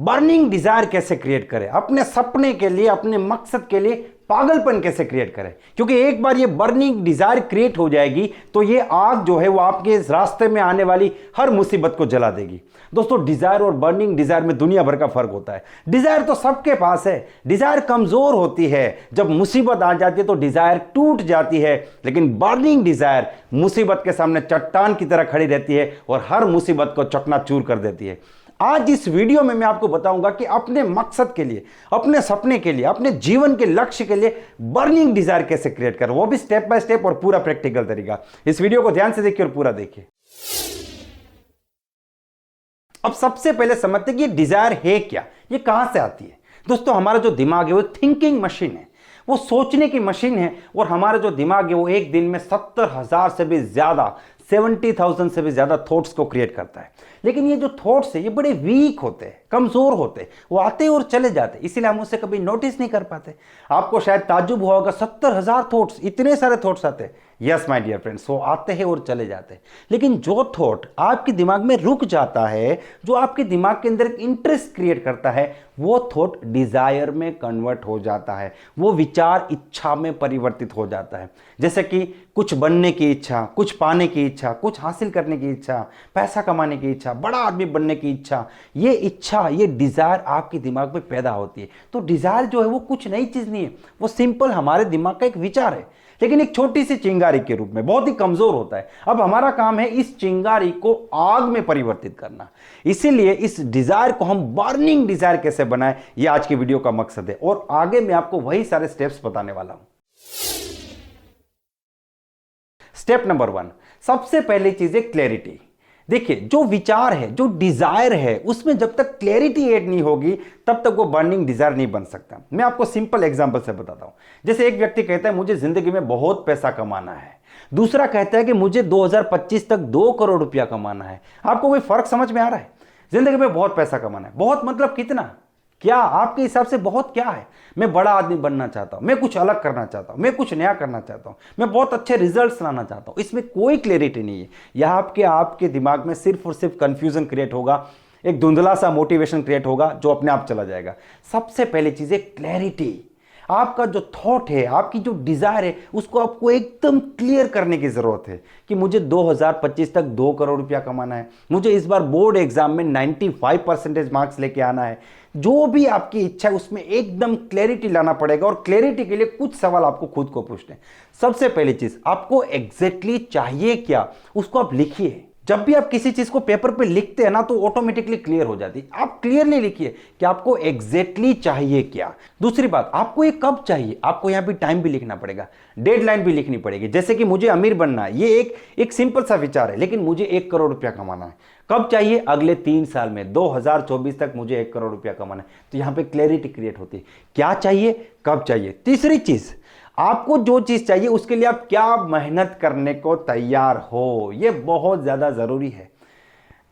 Burning desire कैसे create करें, अपने सपने के लिए, अपने मकसद के लिए पागलपन कैसे क्रिएट करें। क्योंकि एक बार ये बर्निंग डिजायर क्रिएट हो जाएगी तो ये आग जो है वो आपके इस रास्ते में आने वाली हर मुसीबत को जला देगी। दोस्तों, डिजायर और बर्निंग डिजायर में दुनिया भर का फर्क होता है। डिजायर तो सबके पास है, डिजायर कमजोर होती है, जब मुसीबत आ जाती है तो डिजायर टूट जाती है, लेकिन बर्निंग डिजायर मुसीबत के सामने चट्टान की तरह खड़ी रहती है और हर मुसीबत को चकनाचूर कर देती है। आज इस वीडियो में मैं आपको बताऊंगा कि अपने मकसद के लिए, अपने सपने के लिए, अपने जीवन के लक्ष्य के लिए बर्निंग डिजायर कैसे क्रिएट करें, वो भी स्टेप बाय स्टेप और पूरा प्रैक्टिकल तरीका। इस वीडियो को ध्यान से देखिए और पूरा देखिए। अब सबसे पहले समझते हैं कि डिजायर है क्या, ये कहां से आती है। दोस्तों, हमारा जो दिमाग है वो थिंकिंग मशीन है, वो सोचने की मशीन है। और हमारा जो दिमाग है वो एक दिन में 70,000 से भी ज्यादा, 70,000 से भी ज्यादा थॉट्स को क्रिएट करता है। लेकिन ये जो थॉट्स है ये बड़े वीक होते हैं, कमजोर होते हैं, वो आते और चले जाते, इसीलिए हम उसे कभी नोटिस नहीं कर पाते। आपको शायद ताज्जुब हुआ होगा, 70,000 थॉट्स, इतने सारे थॉट्स आते हैं। यस माय डियर फ्रेंड्स, वो आते हैं और चले जाते हैं। लेकिन जो थॉट आपके दिमाग में रुक जाता है, जो आपके दिमाग के अंदर एक इंटरेस्ट क्रिएट करता है, वो थॉट डिजायर में कन्वर्ट हो जाता है, वो विचार इच्छा में परिवर्तित हो जाता है। जैसे कि कुछ बनने की इच्छा, कुछ पाने की इच्छा, कुछ हासिल करने की इच्छा, पैसा कमाने की इच्छा, बड़ा आदमी बनने की इच्छा, ये इच्छा, ये डिजायर आपके दिमाग में पैदा होती है। तो डिजायर जो है वो कुछ नई चीज नहीं है, वो सिंपल हमारे दिमाग का एक विचार है, लेकिन एक छोटी सी चिंगारी के रूप में बहुत ही कमजोर होता है। अब हमारा काम है इस चिंगारी को आग में परिवर्तित करना। इसीलिए इस डिजायर को हम बर्निंग डिजायर कैसे बनाएं, ये आज की वीडियो का मकसद है। और आगे मैं आपको वही सारे स्टेप्स बताने वाला हूं। स्टेप नंबर 1, सबसे पहली चीज है क्लैरिटी। देखिए, जो विचार है, जो डिजायर है, उसमें जब तक क्लैरिटी ऐड नहीं होगी तब तक वो बर्निंग डिजायर नहीं बन सकता। मैं आपको सिंपल एग्जांपल से बताता हूं। जैसे एक व्यक्ति कहता है मुझे जिंदगी में बहुत पैसा कमाना है, दूसरा कहता है कि मुझे 2025 तक 2 करोड़ रुपया कमाना है। आपको कोई फर्क समझ में आ रहा है? जिंदगी में बहुत पैसा कमाना है, बहुत मतलब कितना, क्या आपके हिसाब से बहुत क्या है? मैं बड़ा आदमी बनना चाहता हूं, मैं कुछ अलग करना चाहता हूं, मैं कुछ नया करना चाहता हूं, मैं बहुत अच्छे रिजल्ट्स लाना चाहता हूं। इसमें कोई क्लैरिटी नहीं है। यह आपके दिमाग में सिर्फ और सिर्फ कंफ्यूजन क्रिएट होगा, एक धुंधला सा मोटिवेशन क्रिएट होगा जो अपने आप चला जाएगा। सबसे पहली चीज है क्लैरिटी। आपका जो थॉट है, आपकी जो डिजायर है, उसको आपको एकदम क्लियर करने की जरूरत है कि मुझे 2025 तक 2 करोड़ रुपया कमाना है, मुझे इस बार बोर्ड एग्जाम में 95% मार्क्स लेके आना है। जो भी आपकी इच्छा है उसमें एकदम क्लैरिटी लाना पड़ेगा। और क्लैरिटी के लिए कुछ सवाल आपको खुद को पूछने हैं। सबसे पहली चीज, आपको एग्जैक्टली चाहिए क्या, उसको आप लिखिए। जब भी आप किसी चीज को पेपर पे लिखते हैं ना तो ऑटोमेटिकली क्लियर हो जाती है। आप क्लियरली लिखिए कि आपको एग्जैक्टली चाहिए क्या। दूसरी बात, आपको ये कब चाहिए, आपको यहां भी टाइम भी लिखना पड़ेगा, डेडलाइन भी लिखनी पड़ेगी। जैसे कि मुझे अमीर बनना है, ये एक सिंपल सा विचार है, लेकिन मुझे 1 करोड़ रुपया कमाना है। कब चाहिए? अगले 3 साल में, 2024 तक मुझे 1 करोड़ रुपया कमाना है। तो यहां पे क्लैरिटी क्रिएट होती है, क्या चाहिए, कब चाहिए। तीसरी चीज, आपको जो चीज चाहिए उसके लिए आप क्या मेहनत करने को तैयार हो, यह बहुत ज्यादा जरूरी है।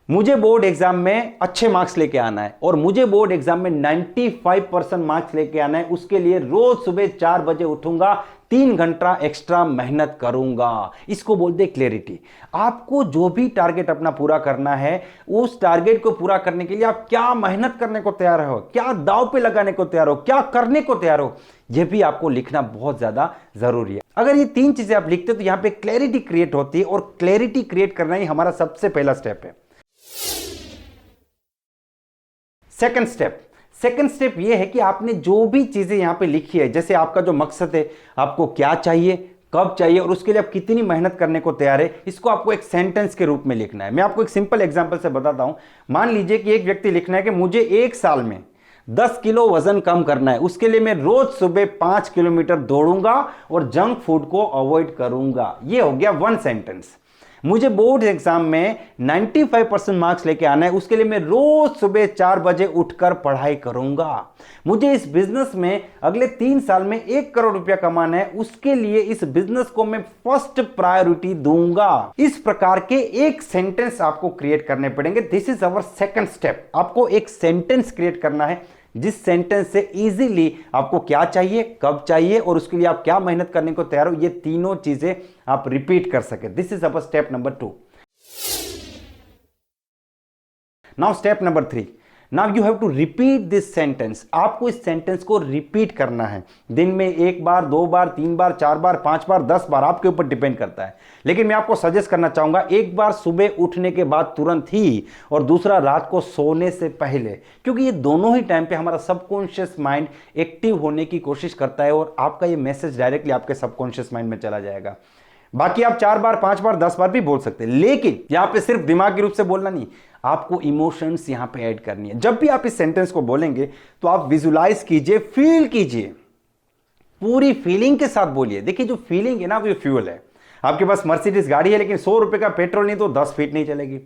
मुझे बोर्ड एग्जाम में अच्छे मार्क्स लेके आना है और मुझे बोर्ड एग्जाम में 95% मार्क्स लेके आना है। उसके लिए रोज सुबह 4 बजे उठूंगा, 3 घंटा एक्स्ट्रा मेहनत करूंगा। इसको बोलते हैं क्लैरिटी। आपको जो भी टारगेट अपना पूरा करना है, उस टारगेट को पूरा करने के लिए आप क्या मेहनत करने को तैयार हो, क्या दांव पे लगाने को तैयार हो, क्या करने को तैयार हो, यह भी आपको लिखना बहुत ज्यादा जरूरी है। अगर ये 3 चीजें आप लिखते हो तो यहां पे क्लैरिटी क्रिएट होती है और क्लैरिटी क्रिएट करना ही हमारा सबसे पहला स्टेप है। सेकंड स्टेप यह है कि आपने जो भी चीजें यहां पे लिखी है, जैसे आपका जो मकसद है, आपको क्या चाहिए, कब चाहिए और उसके लिए आप कितनी मेहनत करने को तैयार है, इसको आपको एक सेंटेंस के रूप में लिखना है। मैं आपको एक सिंपल एग्जांपल से बताता हूं। मान लीजिए कि एक व्यक्ति लिखना है कि मुझे 1 साल में 10 किलो वजन कम करना है, उसके लिए मैं रोज सुबह 5 किलोमीटर दौड़ूंगा और जंक फूड को अवॉइड करूंगा। यह हो गया 1 सेंटेंस। मुझे बोर्ड एग्जाम में 95% मार्क्स लेके आना है, उसके लिए मैं रोज सुबह 4 बजे उठकर पढ़ाई करूंगा। मुझे इस बिजनेस में अगले 3 साल में 1 करोड़ रुपया कमाना है, उसके लिए इस बिजनेस को मैं फर्स्ट प्रायोरिटी दूंगा। इस प्रकार के एक सेंटेंस आपको क्रिएट करने पड़ेंगे। This is our second step. आपको एक सेंटेंस क्रिएट करना है जिस सेंटेंस से इजीली आपको क्या चाहिए, कब चाहिए और उसके लिए आप क्या मेहनत करने को तैयार हो, ये तीनों चीजें आप रिपीट कर सके। This is our step number 2। Now step number 3। Now you have to repeat this sentence. आपको इस सेंटेंस को रिपीट करना है दिन में 1 बार, 2 बार, 3 बार, 4 बार, 5 बार, 10 बार, आपके ऊपर डिपेंड करता है। लेकिन मैं आपको सजेस्ट करना चाहूंगा, एक बार सुबह उठने के बाद तुरंत ही, और दूसरा रात को सोने से पहले, क्योंकि ये दोनों ही टाइम पे हमारा सबकॉन्शियस माइंड एक्टिव होने की कोशिश करता है और आपका ये मैसेज डायरेक्टली आपके सबकॉन्शियस माइंड में चला जाएगा। बाकी आप 4 बार, 5 बार, 10 बार भी बोल सकते हैं, लेकिन यहां पे सिर्फ दिमागी रूप से बोलना नहीं, आपको इमोशंस यहां पे ऐड करनी है। जब भी आप इस सेंटेंस को बोलेंगे तो आप विजुलाइज कीजिए, फील कीजिए, पूरी फीलिंग के साथ बोलिए। देखिए जो फीलिंग है ना, वो फ्यूल है। आपके पास मर्सिडीज गाड़ी है लेकिन 100 रुपए का पेट्रोल नहीं तो 10 फीट नहीं चलेगी।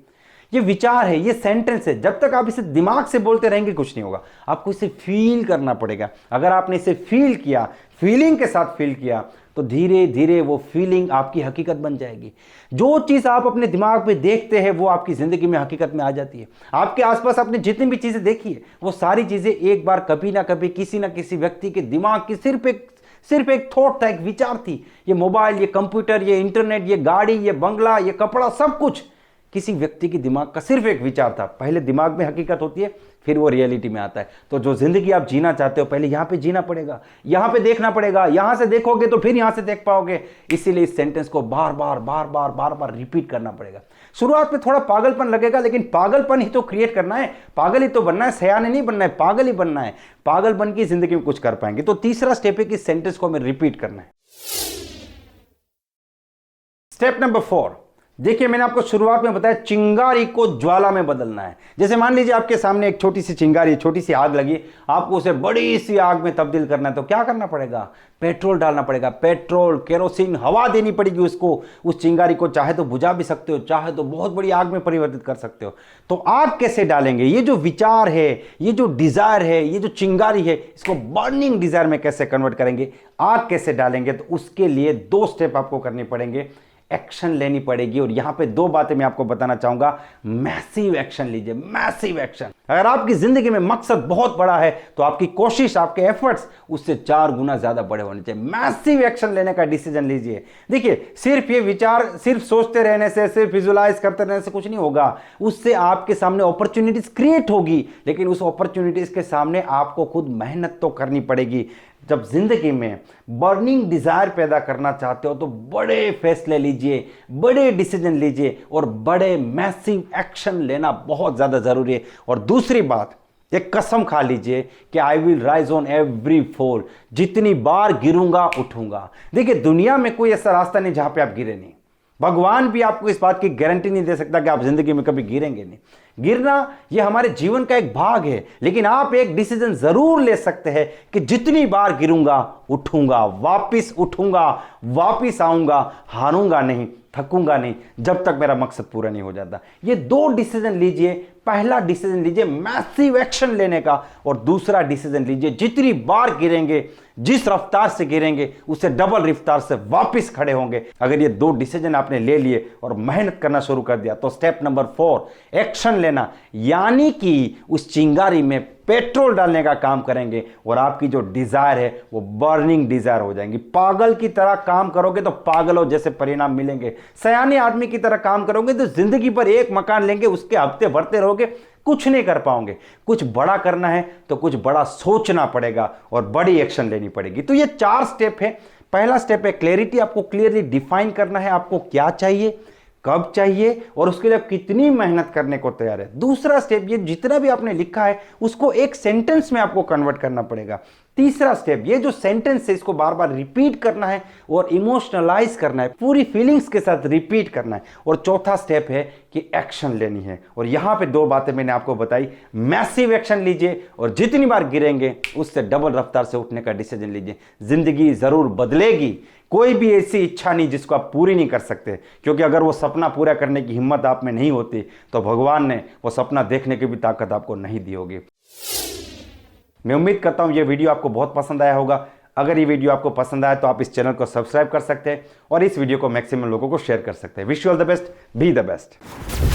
ये विचार है, ये सेंटेंस है। जब तक आप इसे दिमाग से बोलते रहेंगे कुछ नहीं होगा, आपको इसे फील करना पड़ेगा। अगर आपने इसे फील किया, फीलिंग के साथ फील किया, तो धीरे धीरे वो फीलिंग आपकी हकीकत बन जाएगी। जो चीज आप अपने दिमाग में देखते हैं वो आपकी जिंदगी में हकीकत में आ जाती है। आपके आसपास आपने जितनी भी चीजें देखी है वो सारी चीजें एक बार कभी ना कभी किसी ना किसी व्यक्ति के दिमाग की सिर्फ एक थॉट था, एक विचार थी। ये मोबाइल, ये कंप्यूटर, ये इंटरनेट, ये गाड़ी, ये बंगला, ये कपड़ा, सब कुछ किसी व्यक्ति के दिमाग का सिर्फ एक विचार था। पहले दिमाग में हकीकत होती है, फिर वो रियलिटी में आता है। तो जो जिंदगी आप जीना चाहते हो पहले यहां पे जीना पड़ेगा, यहां पे देखना पड़ेगा। यहां से देखोगे तो फिर यहां से देख पाओगे। इसीलिए इस सेंटेंस को बार बार रिपीट करना पड़ेगा। शुरुआत में थोड़ा पागलपन लगेगा, लेकिन पागलपन ही तो क्रिएट करना है, पागल ही तो बनना है, सयाने नहीं बनना है, पागल ही बनना है। पागल बन की जिंदगी में कुछ कर पाएंगे। तो तीसरा स्टेप है कि सेंटेंस को हमें रिपीट करना है। स्टेप नंबर 4, देखिए मैंने आपको शुरुआत में बताया चिंगारी को ज्वाला में बदलना है। जैसे मान लीजिए आपके सामने एक छोटी सी चिंगारी, छोटी सी आग लगी, आपको उसे बड़ी सी आग में तब्दील करना है। तो क्या करना पड़ेगा? पेट्रोल डालना पड़ेगा, पेट्रोल, केरोसिन, हवा देनी पड़ेगी उसको, उस चिंगारी को। चाहे तो बुझा भी सकते हो, चाहे तो बहुत बड़ी आग में परिवर्तित कर सकते हो। तो आग कैसे डालेंगे? ये जो विचार है, ये जो डिजायर है, ये जो चिंगारी है, इसको बर्निंग डिजायर में कैसे कन्वर्ट करेंगे, आग कैसे डालेंगे? तो उसके लिए 2 स्टेप आपको करने पड़ेंगे, एक्शन लेनी पड़ेगी। और यहां पे 2 बातें मैं आपको बताना चाहूंगा। मैसिव एक्शन लीजिए, मैसिव एक्शन। अगर आपकी जिंदगी में मकसद बहुत बड़ा है तो आपकी कोशिश, आपके एफर्ट्स उससे 4 गुना ज्यादा बड़े होने चाहिए। मैसिव एक्शन लेने का डिसीजन लीजिए। देखिए सिर्फ ये विचार, सिर्फ सोचते रहने से, सिर्फ विजुलाइज करते रहने से कुछ नहीं होगा। उससे आपके सामने अपॉर्चुनिटीज क्रिएट होगी, लेकिन उस अपॉर्चुनिटीज के सामने आपको खुद मेहनत तो करनी पड़ेगी। जब जिंदगी में बर्निंग डिजायर पैदा करना चाहते हो तो बड़े फैसले लीजिए, बड़े डिसीजन लीजिए और बड़े मैसिव एक्शन लेना बहुत ज्यादा जरूरी है। और दूसरी बात, एक कसम खा लीजिए कि I will rise on every fall. जितनी बार गिरूंगा उठूंगा। देखिए दुनिया में कोई ऐसा रास्ता नहीं जहां पे आप गिरे नहीं। भगवान भी आपको इस बात की गारंटी नहीं दे सकता कि आप जिंदगी में कभी गिरेंगे नहीं। गिरना ये हमारे जीवन का एक भाग है, लेकिन आप एक डिसीजन जरूर ले सकते हैं कि जितनी बार गिरूंगा उठूंगा, वापिस उठूंगा, वापिस आऊंगा, हारूंगा नहीं, थकूंगा नहीं, जब तक मेरा मकसद पूरा नहीं हो जाता। ये 2 डिसीजन लीजिए। पहला डिसीजन लीजिए मैसिव एक्शन लेने का, और दूसरा डिसीजन लीजिए जितनी बार गिरेंगे, जिस रफ्तार से गिरेंगे उससे डबल रफ्तार से वापस खड़े होंगे। अगर ये 2 डिसीजन आपने ले लिए और मेहनत करना शुरू कर दिया तो स्टेप नंबर 4 एक्शन लेना, यानी कि उस चिंगारी में पेट्रोल डालने का काम करेंगे और आपकी जो डिजायर है वो बर्निंग डिजायर हो जाएंगी। पागल की तरह काम करोगे तो पागलों जैसे परिणाम मिलेंगे। सयाने आदमी की तरह काम करोगे तो जिंदगी पर एक मकान लेंगे, उसके हफ्ते भरते रहोगे, कुछ नहीं कर पाओगे। कुछ बड़ा करना है तो कुछ बड़ा सोचना पड़ेगा और बड़ी एक्शन लेनी पड़ेगी। तो ये 4 स्टेप है। पहला स्टेप है क्लैरिटी। आपको क्लियरली डिफाइन करना है आपको क्या चाहिए, कब चाहिए और उसके लिए आप कितनी मेहनत करने को तैयार है। दूसरा स्टेप, ये जितना भी आपने लिखा है उसको एक सेंटेंस में आपको कन्वर्ट करना पड़ेगा। तीसरा स्टेप, ये जो सेंटेंस है इसको बार बार रिपीट करना है और इमोशनलाइज करना है, पूरी फीलिंग्स के साथ रिपीट करना है। और चौथा स्टेप है कि एक्शन लेनी है। और यहां पे 2 बातें मैंने आपको बताई। मैसिव एक्शन लीजिए और जितनी बार गिरेंगे उससे डबल रफ्तार से उठने का डिसीजन लीजिए। जिंदगी जरूर बदलेगी। कोई भी ऐसी इच्छा नहीं जिसको आप पूरी नहीं कर सकते, क्योंकि अगर वो सपना पूरा करने की हिम्मत आप में नहीं होती तो भगवान ने वो सपना देखने की भी ताकत आपको नहीं दी होगी। मैं उम्मीद करता हूं ये वीडियो आपको बहुत पसंद आया होगा। अगर ये वीडियो आपको पसंद आया तो आप इस चैनल को सब्सक्राइब कर सकते हैं और इस वीडियो को मैक्सिमम लोगों को शेयर कर सकते हैं। Wish you all the best, be the best.